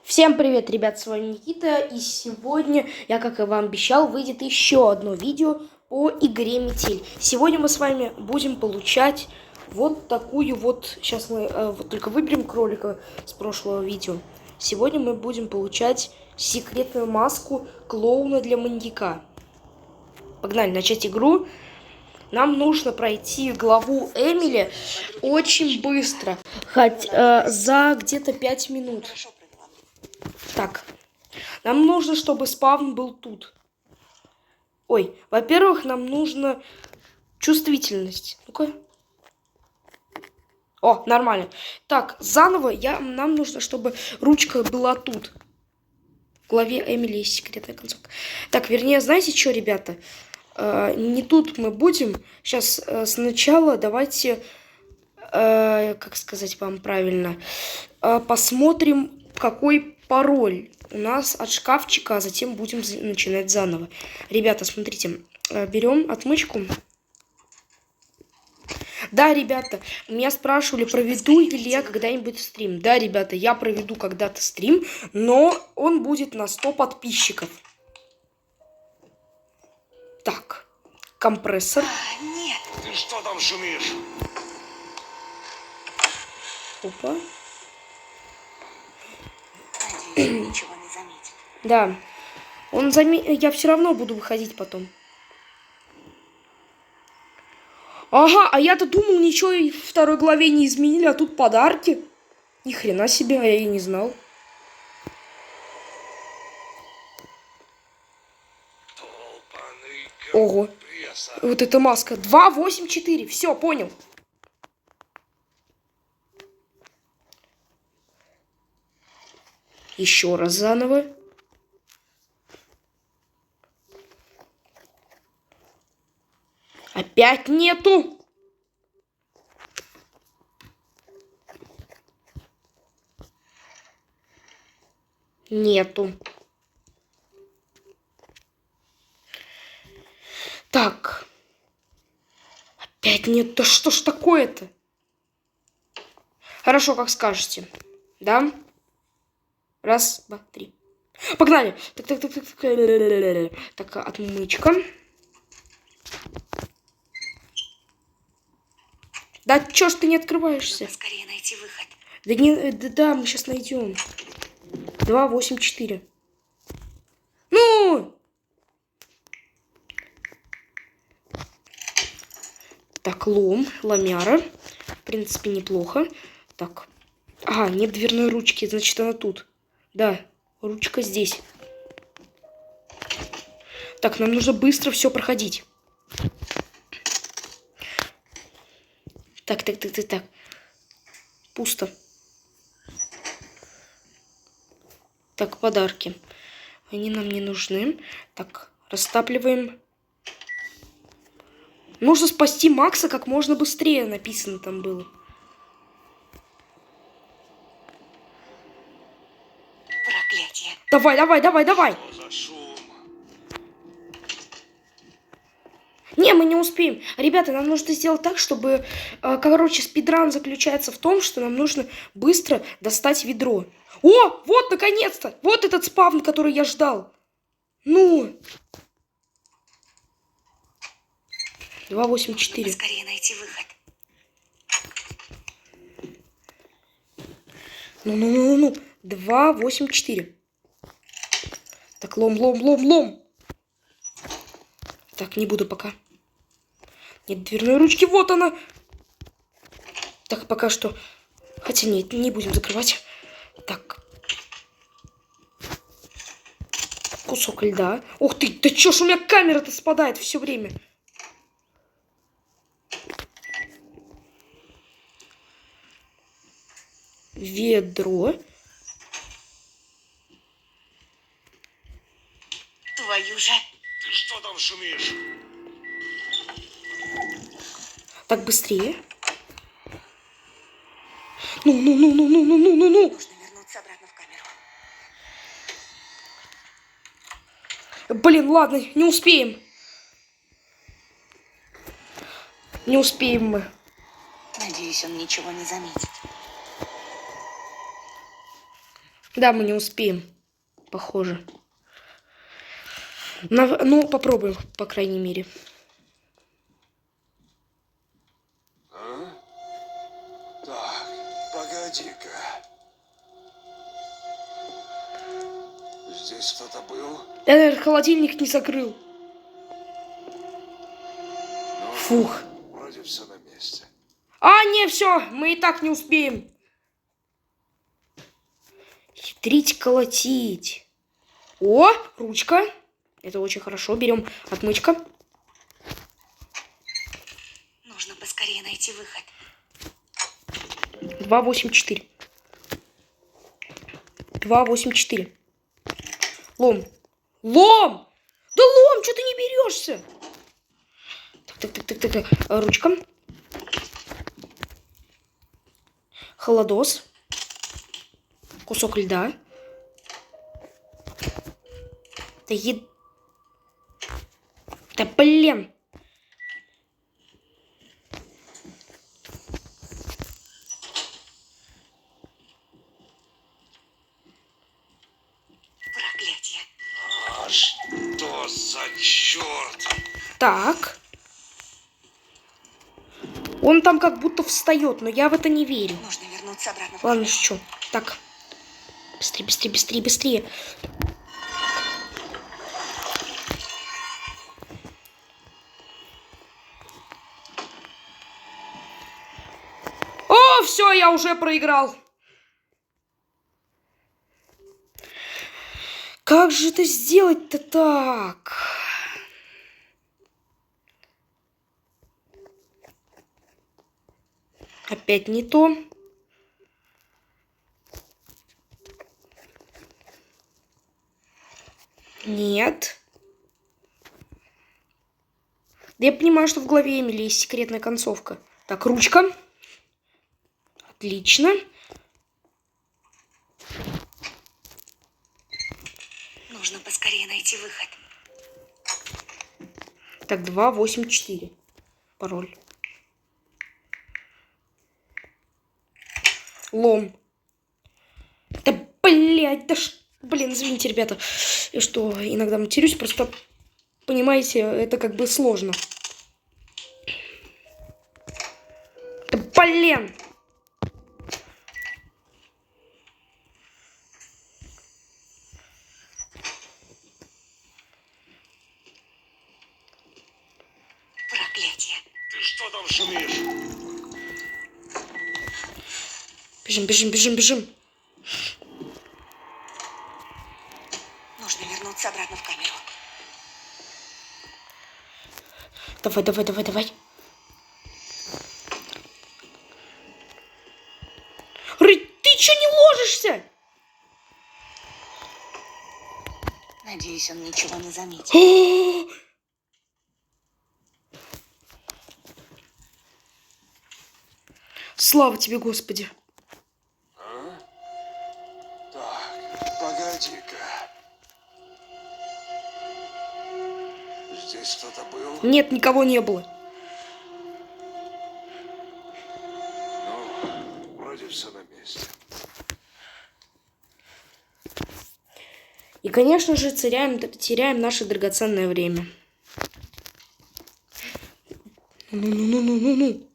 Всем привет, ребят, с вами Никита, и сегодня, я как и вам обещал, выйдет еще одно видео по игре Метель. Сегодня мы с вами будем получать вот такую вот, сейчас мы вот только выберем кролика с прошлого видео. Сегодня мы будем получать секретную маску клоуна для маньяка. Погнали, начать игру. Нам нужно пройти главу Эмили очень быстро, хоть за где-то 5 минут. Так, нам нужно, чтобы спавн был тут. Ой, во-первых, нам нужно чувствительность. Ну-ка. О, нормально. Так, заново нам нужно, чтобы ручка была тут. В главе Эмили есть секретная концовка. Так, вернее, знаете что, ребята? Не тут мы будем. Сейчас сначала давайте, как сказать вам правильно, посмотрим, какой пароль у нас от шкафчика, а затем будем начинать заново. Ребята, смотрите, берем отмычку. Да, ребята, меня спрашивали, проведу ли я когда-нибудь стрим. Да, ребята, я проведу когда-то стрим, но он будет на 100 подписчиков. Так, компрессор. Нет. Ты что там шумишь? Опа. Надеюсь, ничего не заметит. Да, я все равно буду выходить потом. Ага, а я-то думал, ничего и в второй главе не изменили, а тут подарки. Ни хрена себе, а я и не знал. Ого, вот эта маска. 284, все, понял. Еще раз заново. Опять нету. Нету. Так. Опять нет. Да что ж такое-то? Хорошо, как скажете. Да? Раз, два, три. Погнали. Так, отмычка. Да чё ж ты не открываешься? Нужно скорее найти выход. Да, мы сейчас найдем. 284. Ну! Так, ломяра. В принципе, неплохо. Так. Ага, нет дверной ручки, значит, она тут. Да, ручка здесь. Так, нам нужно быстро все проходить. Так. Пусто. Так, подарки. Они нам не нужны. Так, растапливаем. Нужно спасти Макса как можно быстрее, написано там было. Проклятие. Давай. Что за шум? Не, мы не успеем. Ребята, нам нужно сделать так, чтобы... короче, спидран заключается в том, что нам нужно быстро достать ведро. О, вот, наконец-то! Вот этот спавн, который я ждал. Ну! 284. Нужно скорее найти выход. Ну. 284. Так, лом. Так, не буду пока. Нет дверной ручки, вот она. Так, пока что. Хотя нет, не будем закрывать. Так. Кусок льда. Ух ты, да чё ж у меня камера-то спадает все время. Ведро. Твою же. Ты что там шумишь? Так, быстрее. Ну. Нужно вернуться обратно в камеру. Блин, ладно, не успеем. Не успеем мы. Надеюсь, он ничего не заметит. Да, мы не успеем. Похоже. Ну, попробуем, по крайней мере. А? Так, погоди-ка. Здесь кто-то был? Я, наверное, холодильник не закрыл. Ну, Фух. вроде все на месте. А, не, все, мы и так не успеем. Хитрить, колотить. О, ручка. Это очень хорошо. Берем отмычка. Нужно поскорее найти выход. 284. 284. Лом. Лом! Да лом, что ты не берешься? Так. Ручка. Холодос. Кусок льда. Да блин. Проклятие. А что за черт? Так. Он там как будто встает, но я в это не верю. Нужно вернуться обратно в Ладно, камеру. что? Так. Быстрее. О, все, я уже проиграл. Как же это сделать-то так? Опять не то. Нет. Да я понимаю, что в голове Эмили есть секретная концовка. Так, ручка. Отлично. Нужно поскорее найти выход. Так, 284. Пароль. Лом. Да, блядь, да блин, извините, ребята. Я что, иногда матерюсь, просто, понимаете, это как бы сложно. Да, блин. Проклятие. Ты что там шумишь? Бежим. Нужно вернуться обратно в камеру. Давай. Ты чё не ложишься? Надеюсь, он ничего не заметил. Слава тебе, Господи. А? Так, погоди-ка. Здесь кто-то был? Нет, никого не было. Ну, вроде все на месте. И, конечно же, теряем наше драгоценное время. Ну.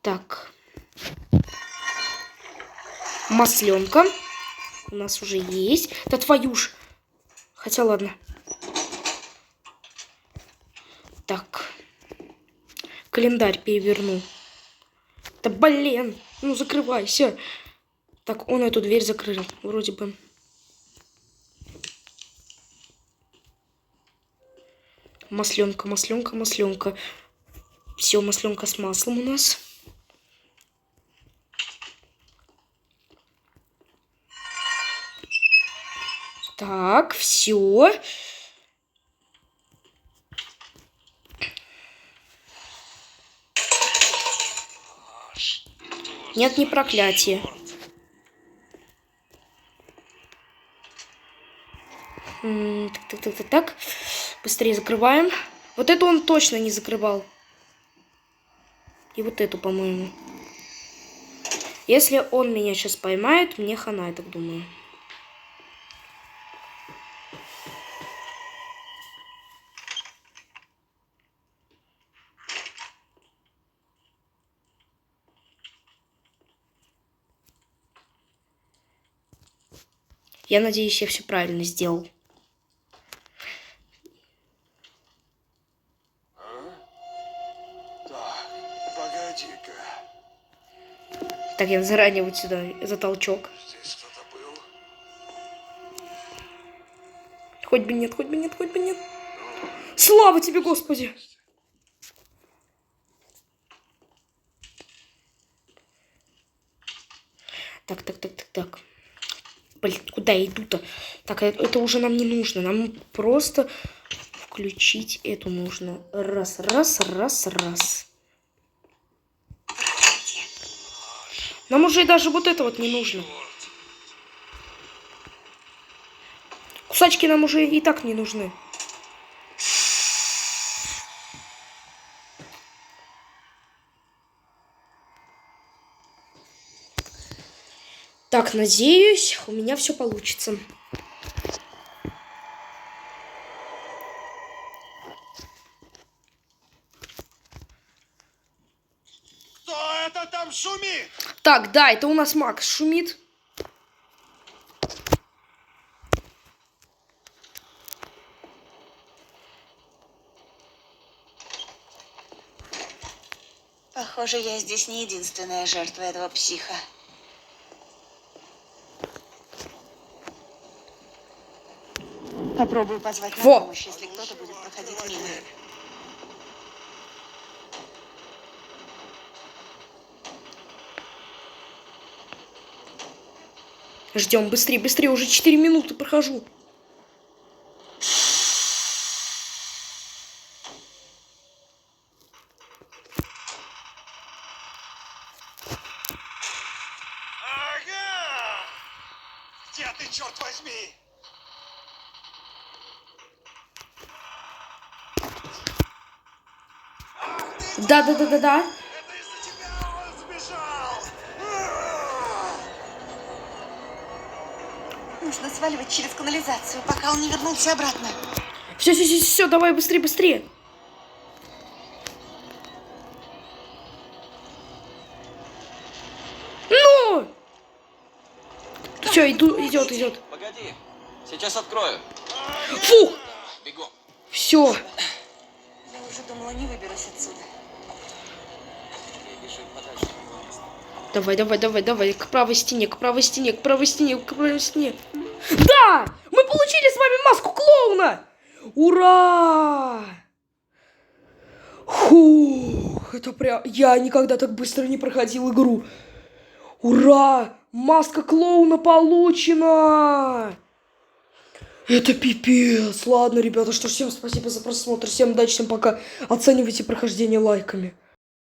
Так. Масленка. У нас уже есть. Да твою ж. Хотя ладно. Так. Календарь переверну. Да блин. Ну закрывайся. Так, он эту дверь закрыл. Вроде бы. Масленка. Все, масленка с маслом у нас. Так, все. Нет, не проклятие. Так. Быстрее закрываем. Вот эту он точно не закрывал. И вот эту, по-моему. Если он меня сейчас поймает, мне хана, я так думаю. Я надеюсь, я все правильно сделал. Так, погоди-ка. Так, я заранее вот сюда, за толчок. Здесь кто-то был? Хоть бы нет, хоть бы нет, хоть бы нет. Слава тебе, Господи! Так. Блин, куда я иду-то? Так, это уже нам не нужно. Нам просто включить эту нужно. Раз. Нам уже даже вот это вот не нужно. Кусачки нам уже и так не нужны. Так, надеюсь, у меня все получится. Кто это там шумит? Так, да, это у нас Макс шумит. Похоже, я здесь не единственная жертва этого психа. Попробую позвать на Во! помощь, если кто-то будет проходить мимо. Ждем, быстрее, уже 4 минуты прохожу. Ага! Где ты, черт возьми? Да. Это из-за тебя он сбежал! Нужно сваливать через канализацию, пока он не вернулся обратно. Все, давай быстрее. Ну! Все, идет. Погоди, сейчас открою. Фух! Бегом. Все. Я уже думала, не выберусь отсюда. Бежи подальше. Давай, к правой стене. Да! Мы получили с вами маску клоуна! Ура! Фух, это прям... Я никогда так быстро не проходил игру. Ура! Маска клоуна получена! Это пипец. Ладно, ребята, что ж, всем спасибо за просмотр. Всем удачи, всем пока. Оценивайте прохождение лайками.